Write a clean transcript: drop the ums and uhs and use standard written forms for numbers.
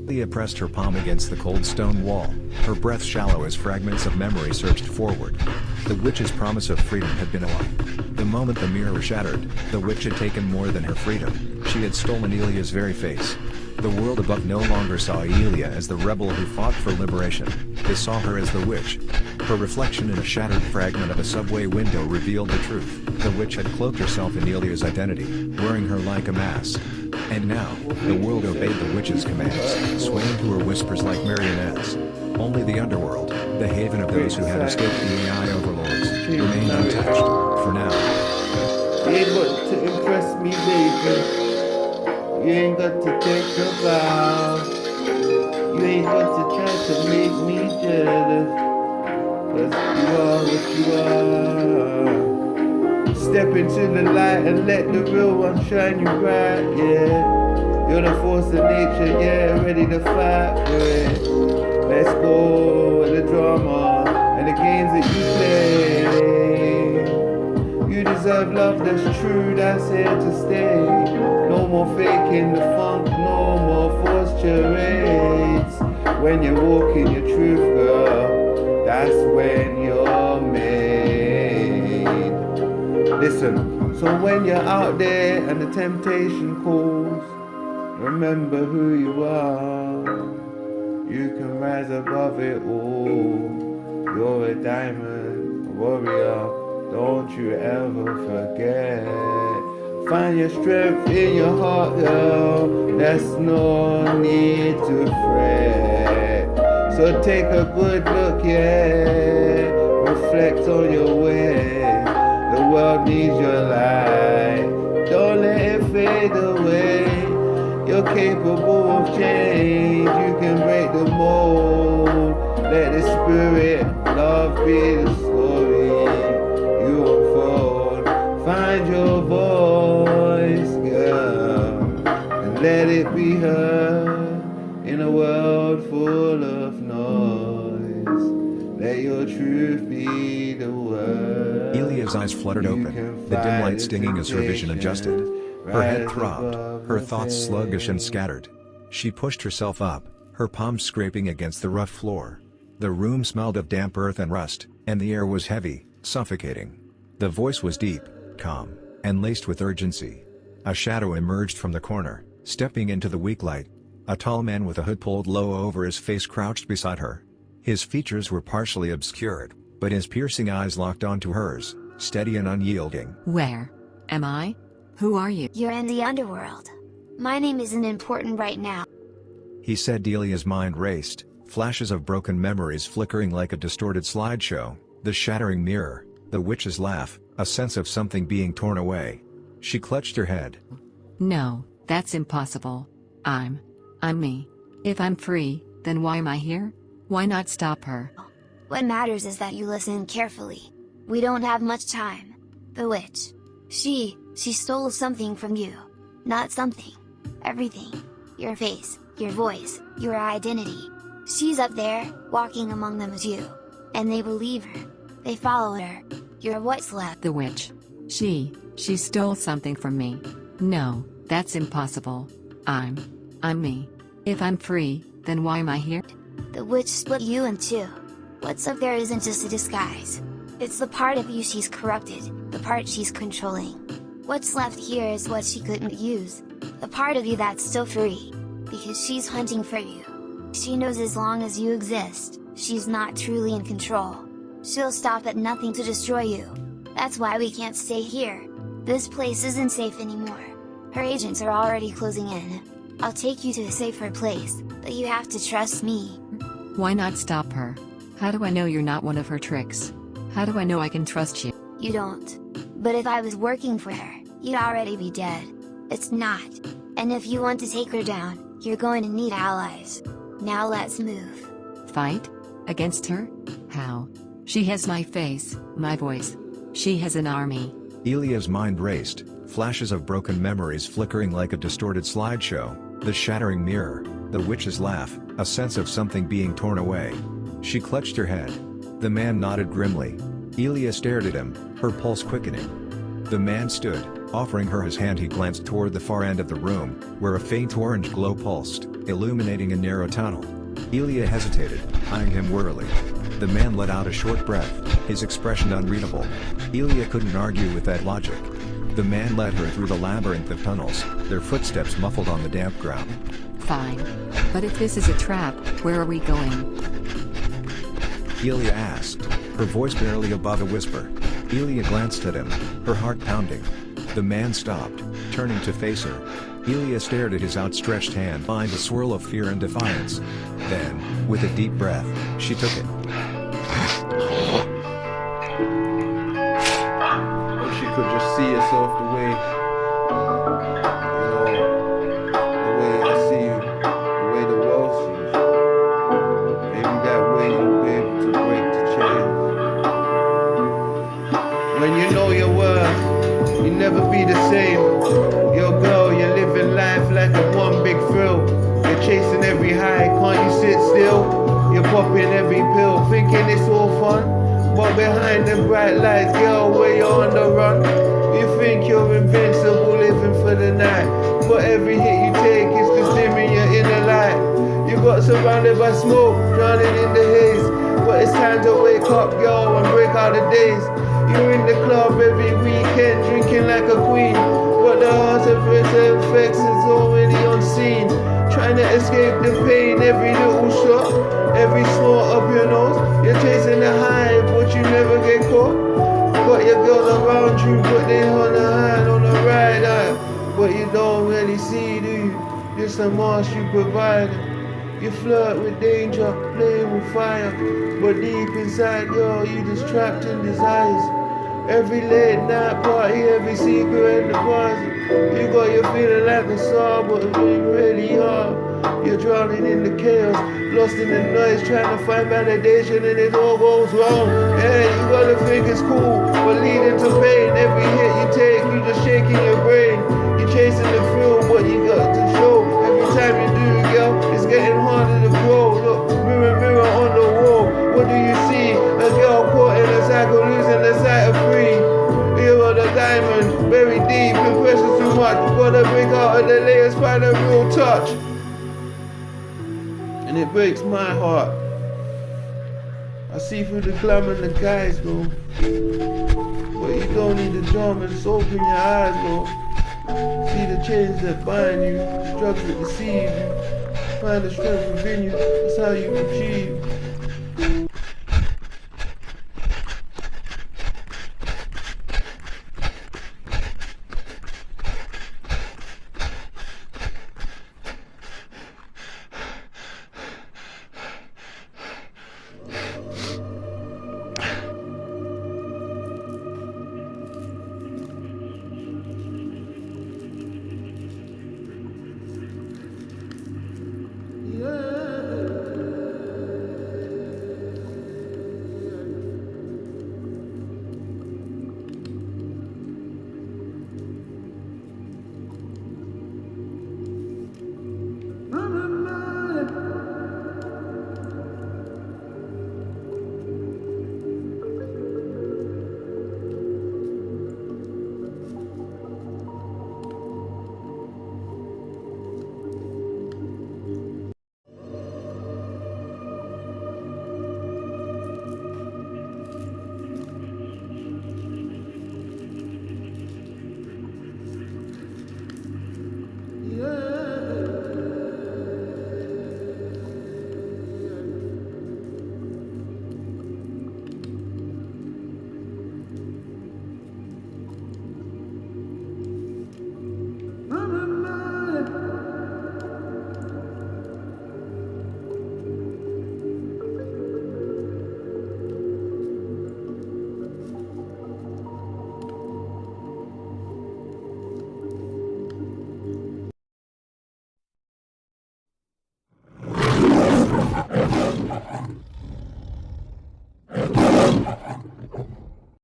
Aelia pressed her palm against the cold stone wall, her breath shallow as fragments of memory surged forward. The witch's promise of freedom had been a lie. The moment the mirror shattered, the witch had taken more than her freedom, she had stolen Aelia's very face. The world above no longer saw Aelia as the rebel who fought for liberation, they saw her as the witch. Her reflection in a shattered fragment of a subway window revealed the truth. The witch had cloaked herself in Aelia's identity, wearing her like a mask. And now, the world obeyed the witch's commands, swaying to her whispers like marionettes. Only the Underworld, the haven of those who had escaped the AI overlords, remained untouched, for now. You ain't got to impress me, baby. You ain't got to take a bow. You ain't got to try to make me jealous. 'Cause you are what you are. Step into the light and let the real one shine you bright, yeah. You're the force of nature, yeah, ready to fight for it. Let's go with the drama and the games that you play. You deserve love that's true, that's here to stay. No more faking the funk, no more forced charades. When you're walking your truth, girl, that's when you're made. Listen, so when you're out there and the temptation calls, remember who you are. You can rise above it all. You're a diamond, a warrior, don't you ever forget. Find your strength in your heart, girl, there's no need to fret. So take a good look, yeah, reflect on your way. The world needs your light, don't let it fade away. You're capable of change, you can break the mold. Let the spirit, love be the story you unfold. Find your voice, girl, and let it be heard in a world full of noise. Let your truth be the word. Aelia's eyes fluttered open, the dim light stinging as her vision adjusted. Her head throbbed, her thoughts sluggish and scattered. She pushed herself up, her palms scraping against the rough floor. The room smelled of damp earth and rust, and the air was heavy, suffocating. The voice was deep, calm, and laced with urgency. A shadow emerged from the corner, stepping into the weak light. A tall man with a hood pulled low over his face crouched beside her. His features were partially obscured, but his piercing eyes locked onto hers, steady and unyielding. Where am I? Who are you? You're in the Underworld. My name isn't important right now. He said. Delia's mind raced, flashes of broken memories flickering like a distorted slideshow, the shattering mirror, the witch's laugh, a sense of something being torn away. She clutched her head. No, that's impossible. I'm me. If I'm free, then why am I here? Why not stop her? What matters is that you listen carefully. We don't have much time. The witch. She stole something from you. Not something. Everything. Your face, your voice, your identity. She's up there, walking among them as you. And they believe her. They follow her. You're what's left. The witch. She stole something from me. No, that's impossible. I'm me. If I'm free, then why am I here? The witch split you in two. What's up there isn't just a disguise. It's the part of you she's corrupted, the part she's controlling. What's left here is what she couldn't use. The part of you that's still free. Because she's hunting for you. She knows as long as you exist, she's not truly in control. She'll stop at nothing to destroy you. That's why we can't stay here. This place isn't safe anymore. Her agents are already closing in. I'll take you to a safer place, but you have to trust me. Why not stop her? How do I know you're not one of her tricks? How do I know I can trust you? You don't. But if I was working for her, you'd already be dead. It's not. And if you want to take her down, you're going to need allies. Now let's move. Fight? Against her? How? She has my face, my voice. She has an army. Aelia's mind raced, flashes of broken memories flickering like a distorted slideshow, the shattering mirror, the witch's laugh, a sense of something being torn away. She clutched her head. The man nodded grimly. Aelia stared at him, her pulse quickening. The man stood, offering her his hand. He glanced toward the far end of the room, where a faint orange glow pulsed, illuminating a narrow tunnel. Aelia hesitated, eyeing him warily. The man let out a short breath, his expression unreadable. Aelia couldn't argue with that logic. The man led her through the labyrinth of tunnels, their footsteps muffled on the damp ground. Fine. But if this is a trap, where are we going? Aelia asked, her voice barely above a whisper. Aelia glanced at him, her heart pounding. The man stopped, turning to face her. Aelia stared at his outstretched hand, behind a swirl of fear and defiance. Then, with a deep breath, she took it. If she could just see herself the way, the way I see you, the way the world sees you. Maybe that way you'll be able to break the chain. When you know your worth, you'll never be the same. Yo girl, you're living life like a one big thrill. You're chasing every high, can't you sit still? You're popping every pill, thinking it's all fun. But behind them bright lights, girl, where you're on the run. You think you're invincible, living for the night. But every hit you take is just dimming your inner light. You got surrounded by smoke, drowning in the haze. But it's time to wake up, girl, and break out the days. You're in the club every weekend, drinking like a queen. But the heart of effects is already unseen. Trying to escape the pain, every little shot, every snort up your nose. You're chasing the high, but you never get caught. Got your girls around you, but they on the high, on the right eye. But you don't really see, do you? Just a mask you provide. You flirt with danger, playing with fire. But deep inside, girl, you just trapped in desires. Every late night party, every secret in the closet. You got your feeling like a star, but it ain't really hard. You're drowning in the chaos, lost in the noise, trying to find validation, and it all goes wrong. Yeah, you gotta think it's cool, but leading to pain. Every hit you take, you just shaking your brain. You're chasing the thrill, but you got to show. Every time you do, girl, it's getting harder to grow. Look, mirror, mirror on the wall, what do you see? A girl caught in a cycle, losing the sight of free. You're the diamond, very deep, impressions too much. Gotta break out of the layers, find a real touch. And it breaks my heart. I see through the glamour and the guys, bro. But you don't need the drama, just open your eyes, bro. See the chains that bind you, the drugs that deceive you. Find the strength within you, that's how you achieve.